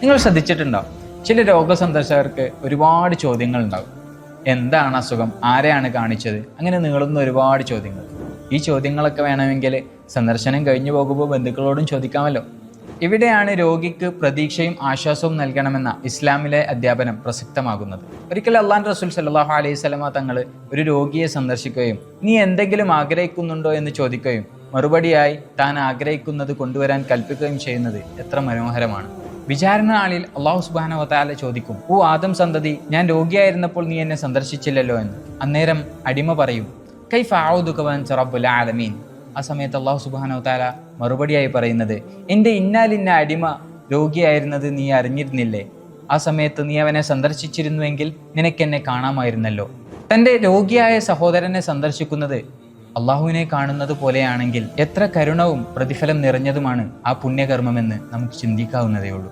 നിങ്ങൾ ശ്രദ്ധിച്ചിട്ടുണ്ടോ, ചില രോഗസന്ദർശകർക്ക് ഒരുപാട് ചോദ്യങ്ങൾ ഉണ്ടാകും. എന്താണ് അസുഖം, ആരെയാണ് കാണിച്ചത്, അങ്ങനെ നീളുന്ന ഒരുപാട് ചോദ്യങ്ങൾ. ഈ ചോദ്യങ്ങളൊക്കെ വേണമെങ്കിൽ സന്ദർശനം കഴിഞ്ഞു പോകുമ്പോൾ ബന്ധുക്കളോടും ചോദിക്കാമല്ലോ. ഇവിടെയാണ് രോഗിക്ക് പ്രതീക്ഷയും ആശ്വാസവും നൽകണമെന്ന ഇസ്ലാമിലെ അധ്യാപനം പ്രസക്തമാകുന്നത്. ഒരിക്കൽ അള്ളാഹുവിന്റെ റസൂൽ സല്ലല്ലാഹു അലൈഹി വസല്ലമ തങ്ങൾ ഒരു രോഗിയെ സന്ദർശിക്കുകയും നീ എന്തെങ്കിലും ആഗ്രഹിക്കുന്നുണ്ടോ എന്ന് ചോദിക്കുകയും മറുപടിയായി താൻ ആഗ്രഹിക്കുന്നത് കൊണ്ടുവരാൻ കൽപ്പിക്കുകയും ചെയ്യുന്നത് എത്ര മനോഹരമാണ്. വിചാരണ നാളിൽ അള്ളാഹു സുബ്ഹാനഹു വ തആല ചോദിക്കും, ഓ ആദം സന്തതി, ഞാൻ രോഗിയായിരുന്നപ്പോൾ നീ എന്നെ സന്ദർശിച്ചില്ലല്ലോ എന്ന്. അന്നേരം അടിമ പറയും, കൈഫ അഊദുക വഅൻത റബ്ബുൽ ആലമീൻ. ആ സമയത്ത് അള്ളാഹു സുബ്ഹാനഹു വ തആല മറുപടിയായി പറയുന്നത്, എൻ്റെ ഇന്നാലിന്ന അടിമ രോഗിയായിരുന്നത് നീ അറിഞ്ഞിരുന്നില്ലേ? ആ സമയത്ത് നീ അവനെ സന്ദർശിച്ചിരുന്നുവെങ്കിൽ നിനക്കെന്നെ കാണാമായിരുന്നല്ലോ. തൻ്റെ രോഗിയായ സഹോദരനെ സന്ദർശിക്കുന്നത് അള്ളാഹുവിനെ കാണുന്നത് പോലെയാണെങ്കിൽ എത്ര കരുണവും പ്രതിഫലം നിറഞ്ഞതുമാണ് ആ പുണ്യകർമ്മമെന്ന് നമുക്ക് ചിന്തിക്കാവുന്നതേ ഉള്ളൂ.